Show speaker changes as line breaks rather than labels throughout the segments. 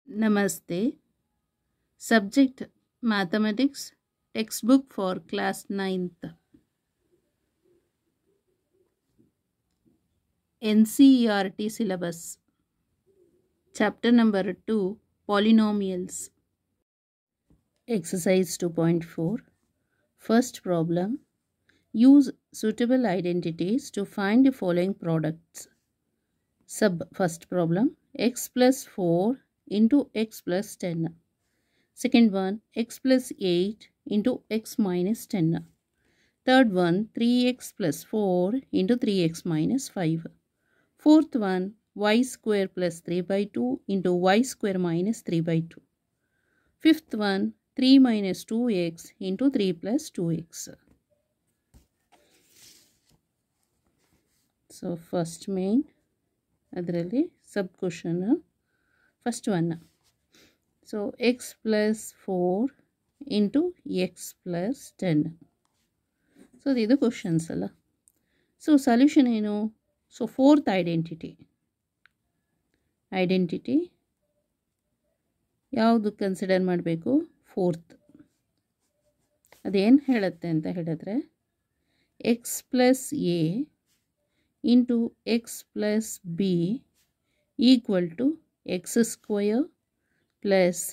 Namaste. Subject Mathematics. Textbook for class 9th. NCERT syllabus. Chapter number 2 Polynomials. Exercise 2.4. First problem. Use suitable identities to find the following products. First problem. X plus 4 into x plus 10. Second one, x plus 8 into x minus 10. Third one, 3x plus 4 into 3x minus 5. Fourth one, y square plus 3 by 2 into y square minus 3 by 2. Fifth one, 3 minus 2x into 3 plus 2x. So, first main, ಅದರಲ್ಲಿ sub question, first one. So, x plus 4 into x plus 10. So, these are questions. So, solution ಏನು? So, fourth identity. Identity ಯಾವುದು consider ಮಾಡಬೇಕು? Fourth. ಅದೇನು ಹೇಳುತ್ತೆ ಅಂತ ಹೇಳಿದ್ರೆ x plus a into x plus b equal to x square plus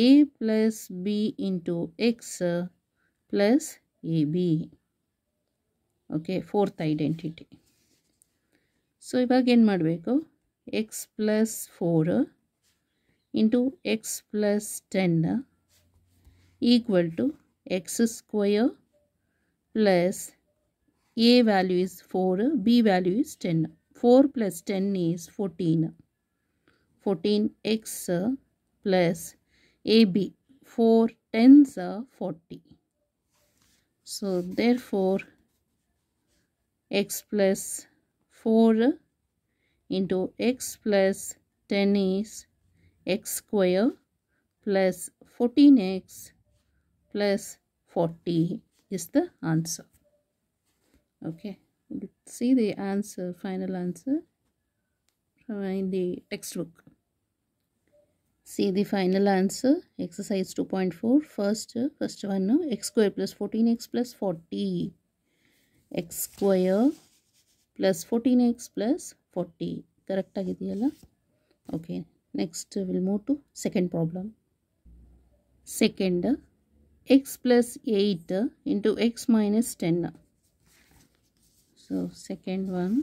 a plus b into x plus a b. Okay, fourth identity. So ಇವಾಗ ಏನು ಮಾಡಬೇಕು? X plus 4 into x plus 10 equal to x square plus a value is 4, b value is 10. 4 plus 10 is 14. 14x plus ab. 4 10s are 40. So therefore x plus 4 into x plus 10 is x square plus 14x plus 40 is the answer. Okay, let's see the answer, final answer in the textbook. See the final answer, exercise 2.4. First one, x square plus 14x plus 40. X square plus 14x plus 40. Correct agidiyalla? Okay. Next we'll move to second problem. Second, x plus 8 into x minus 10. So second one,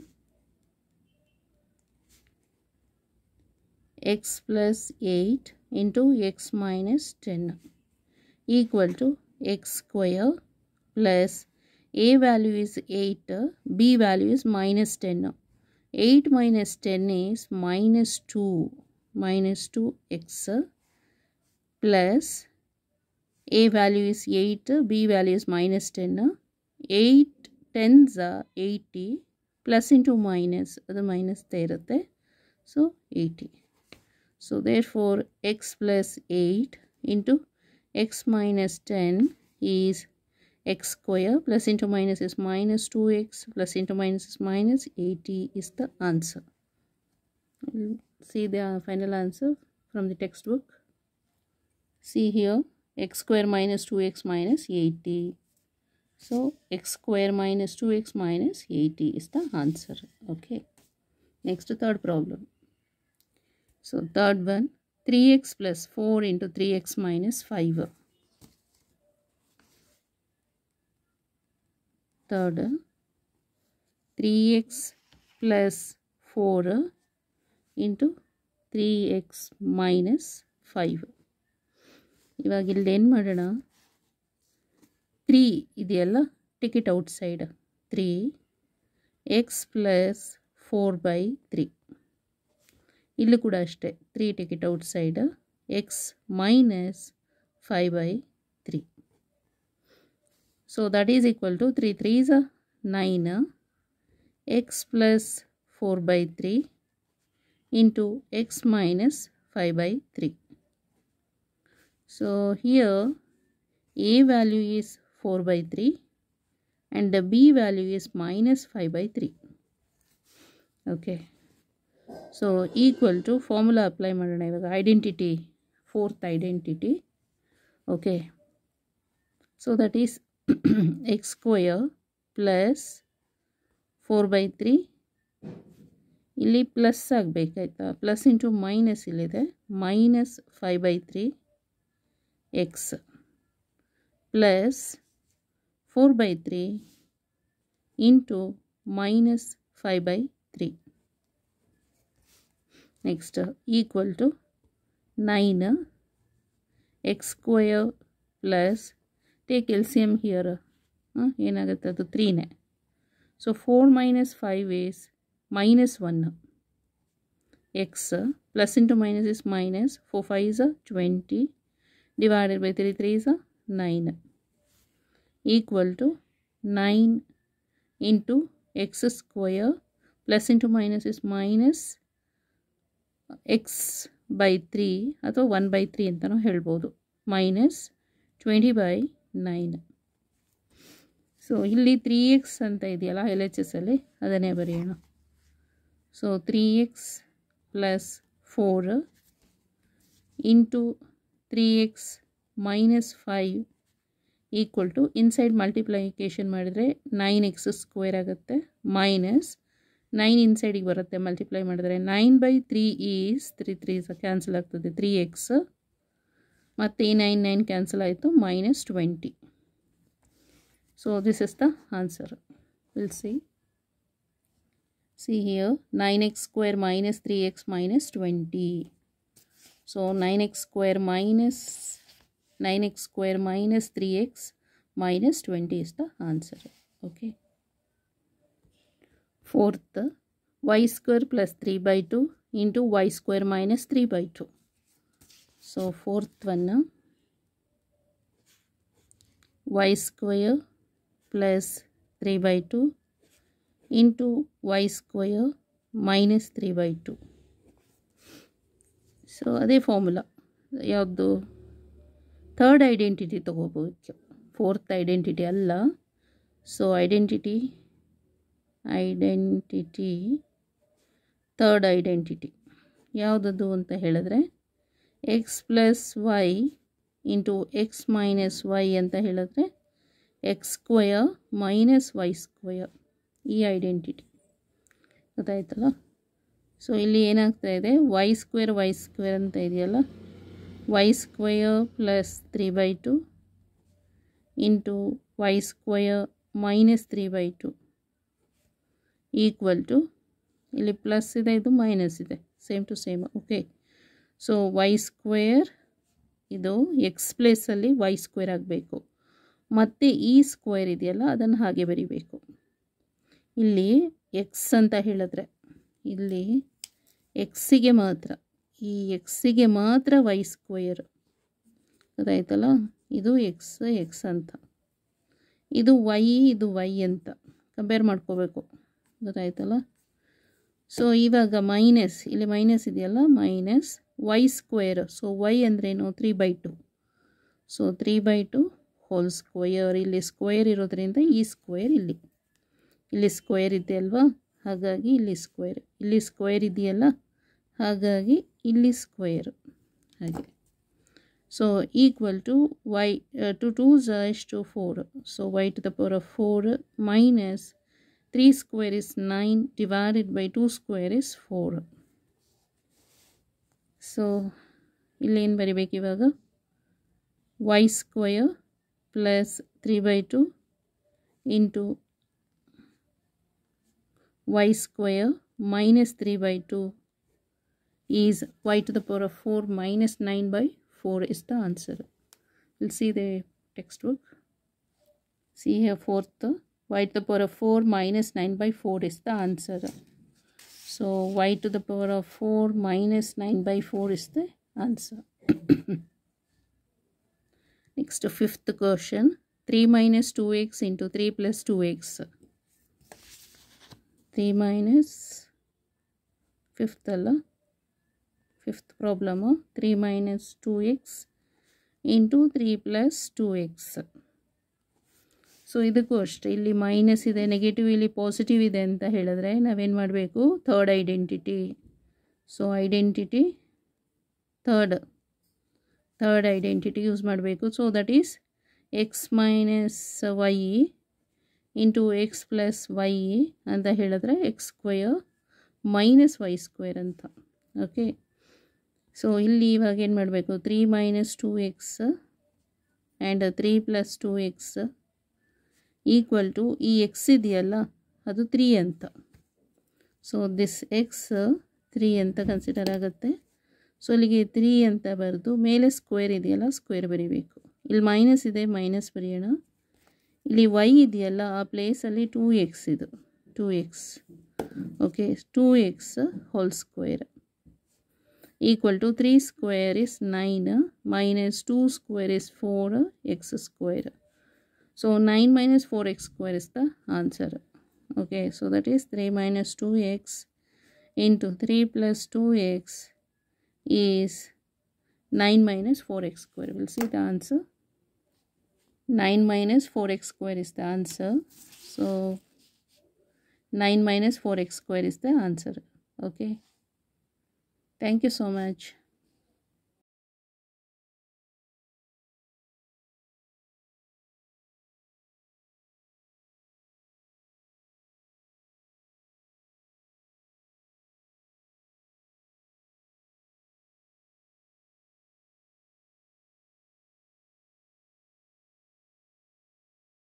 x plus 8 into x minus 10 equal to x square plus a value is 8, b value is minus 10. 8 minus 10 is minus 2. Minus 2x plus a value is 8, b value is minus 10. 8 10s are 80 plus into minus, ಅದು minus ಇರುತ್ತೆ. So 80. So therefore x plus 8 into x minus 10 is x square plus into minus is minus 2x plus into minus is minus 80 is the answer. See the final answer from the textbook. See here, x square minus 2x minus 80. So x square minus 2x minus 80 is the answer. Okay. Next, third problem. So third one, 3x plus 4 into 3x minus 5. Third, 3x plus 4 into 3x minus 5. ಇವಾಗ ಇಲ್ಲಿ ಏನು ಮಾಡೋಣ? 3 ಇದೆಯಲ್ಲ, take it out side. 3x plus 4 by 3. ಇಲ್ಲಿ ಕೂಡ ಅಷ್ಟೇ, 3 take it out side. x minus 5 by 3. So that is equal to 3 3s are 9. X plus 4 by 3 into x minus 5 by 3. So here a value is 4 by 3 and the b value is minus 5 by 3. Okay. So equal to formula apply ಮಾಡೋಣ ಇವಾಗ. Identity, fourth identity. Okay, so that is x square plus 4/3. ಇಲ್ಲಿ plus ಆಗಬೇಕಾಯ್ತಾ, plus into minus ಇಲ್ಲಿದೆ, minus 5/3 x plus 4/3 into minus 5/3. Next equal to 9 x square plus, take L C M here, ಏನಾಗುತ್ತೆ ಅದು 3ನೇ. So 4 minus 5 is -1. x plus into minus is minus. 4 5 is 20 divided by 3 3 is 9 equal to 9 into x square plus into minus is minus x by 3 ಅಥವಾ 1/3 ಅಂತಲೂ ಹೇಳ್ಬೋದು, minus 20/9. So ಇಲ್ಲಿ 3x ಅಂತ ಇದೆಯಲ್ಲ L H S ಅಲ್ಲಿ, ಅದನ್ನೇ ಬರೆಯೋಣ. So 3x plus 4 into 3x minus 5 equal to, inside multiplication ಮಾಡಿದರೆ 9x ಸ್ಕ್ವೇರ್ ಆಗುತ್ತೆ, ಮೈನಸ್ 9 ಇನ್ಸೈಡಿಗೆ ಬರುತ್ತೆ ಮಲ್ಟಿಪ್ಲೈ ಮಾಡಿದ್ರೆ. 9/3 ಈಸ್ 3 3 ಕ್ಯಾನ್ಸಲ್ ಆಗ್ತದೆ, 3x ಮತ್ತು ಈ 9 9 ಕ್ಯಾನ್ಸಲ್ ಆಯಿತು, minus 20. So this is the answer. We'll see. See here, 9x square minus 3x minus 20. So 9x square minus 3x minus 20 is the answer. Okay. Fourth, y square plus 3/2 into y square minus 3/2. So fourth one, y square plus 3/2 into y square minus 3/2. So ಅದೇ formula, ಯಾವುದು third identity ತೊಗೋಬೋದು, fourth identity ಅಲ್ಲ. So identity third identity ಯಾವುದದು ಅಂತ ಹೇಳಿದ್ರೆ, x plus y into x minus y ಅಂತ ಹೇಳಿದ್ರೆ x square minus y square, ಈ ಐಡೆಂಟಿಟಿ ಗೊತ್ತಾಯ್ತಲ್ಲ. ಸೊ ಇಲ್ಲಿ ಏನಾಗ್ತಾ ಇದೆ, ವೈ ಸ್ಕ್ವೇರ್ ಅಂತ ಇದೆಯಲ್ಲ, y square plus 3/2 into y square minus 3/2 equal to, ಇಲ್ಲಿ ಪ್ಲಸ್ ಇದೆ, ಇದು ಮೈನಸ್ ಇದೆ, same to same. Okay, so y square ಇದು ಎಕ್ಸ್ ಪ್ಲೇಸಲ್ಲಿ ವೈ ಸ್ಕ್ವೇರ್ ಆಗಬೇಕು, ಮತ್ತು ಈ ಸ್ಕ್ವೇರ್ ಇದೆಯಲ್ಲ ಅದನ್ನು ಹಾಗೆ ಬರಿಬೇಕು. ಇಲ್ಲಿ ಎಕ್ಸ್ ಅಂತ ಹೇಳಿದ್ರೆ, ಇಲ್ಲಿ ಎಕ್ಸಿಗೆ ಮಾತ್ರ, ಈ ಎಕ್ಸಿಗೆ ಮಾತ್ರ ವೈ ಸ್ಕ್ವೇರ್ ಗೊತ್ತಾಯ್ತಲ್ಲ, ಇದು ಎಕ್ಸ್ ಅಂತ, ಇದು ವೈ ಅಂತ ಕಂಪೇರ್ ಮಾಡ್ಕೋಬೇಕು, ಗೊತ್ತಾಯ್ತಲ್ಲ. ಸೊ ಇವಾಗ ಮೈನಸ್, ಇಲ್ಲಿ ಮೈನಸ್ ಇದೆಯಲ್ಲ, minus y square. So y ಅಂದ್ರೇನು, 3/2. ಸೊ 3/2 ಹೋಲ್ ಸ್ಕ್ವೇರ್, ಇಲ್ಲಿ ಸ್ಕ್ವೇರ್ ಇರೋದ್ರಿಂದ ಈ ಸ್ಕ್ವೇರ್ ಇಲ್ಲಿ ಸ್ಕ್ವೇರ್ ಇದೆ ಅಲ್ವಾ, ಹಾಗಾಗಿ ಇಲ್ಲಿ ಸ್ಕ್ವೇರ್ ಇದೆಯಲ್ಲ, ಹಾಗಾಗಿ ಇಲ್ಲಿ ಸ್ಕ್ವೇರ್ ಹಾಗೆ. So equal to y to 2 is 4. So y to the power of 4 minus 3 square is 9 divided by 2 square is 4. So ಇಲ್ಲೇನು ಬರಿಬೇಕು ಇವಾಗ, y square plus 3/2 into y square minus 3/2 is y to the power of 4 minus 9/4 is the answer. We'll see the textbook. See here, fourth, y to the power of 4 minus 9/4 is the answer. So y to the power of 4 minus 9/4 is the answer. Next, fifth question, 3 minus 2x into 3 plus 2x. 3 minus, fifth problem, 3 minus 2x into 3 plus 2x. So ಇದಕ್ಕೂ ಅಷ್ಟೇ, ಇಲ್ಲಿ minus ಇದೆ, negative ಇಲ್ಲಿ positive ಇದೆ ಅಂತ ಹೇಳಿದ್ರೆ ನಾವೇನು ಮಾಡಬೇಕು, third identity So identity third identity use ಮಾಡಬೇಕು. So that is x minus y into x plus y ಅಂತ ಹೇಳಿದ್ರೆ x square minus y square ಅಂತ. ಓಕೆ, ಸೊ ಇಲ್ಲಿ ಇವಾಗ ಏನು ಮಾಡಬೇಕು, 3 minus 2x and 3 plus 2x equal to ಈ x ಇದೆಯಲ್ಲ ಅದು 3 ಅಂತ. ಸೊ ದಿಸ್ x 3 ಅಂತ ಕನ್ಸಿಡರ್ ಆಗುತ್ತೆ. ಸೊ ಇಲ್ಲಿಗೆ 3 ಅಂತ ಬರೆದು ಮೇಲೆ ಸ್ಕ್ವೇರ್ ಇದೆಯಲ್ಲ ಸ್ಕ್ವೇರ್ ಬರೀಬೇಕು. ಇಲ್ಲಿ ಮೈನಸ್ ಇದೆ, ಮೈನಸ್ ಬರೆಯೋಣ. ಇಲ್ಲಿ y ಇದೆಯಲ್ಲ ಆ ಪ್ಲೇಸಲ್ಲಿ 2x ಇದು 2x. Okay, 2x whole square equal to 3 square is 9 minus 2 square is 4x square. So 9 minus 4x square is the answer. Okay, so that is 3 minus 2x into 3 plus 2x is 9 minus 4x square. We'll see the answer. 9 minus 4x square is the answer. So 9 minus 4x square is the answer. Okay. Thank you so much.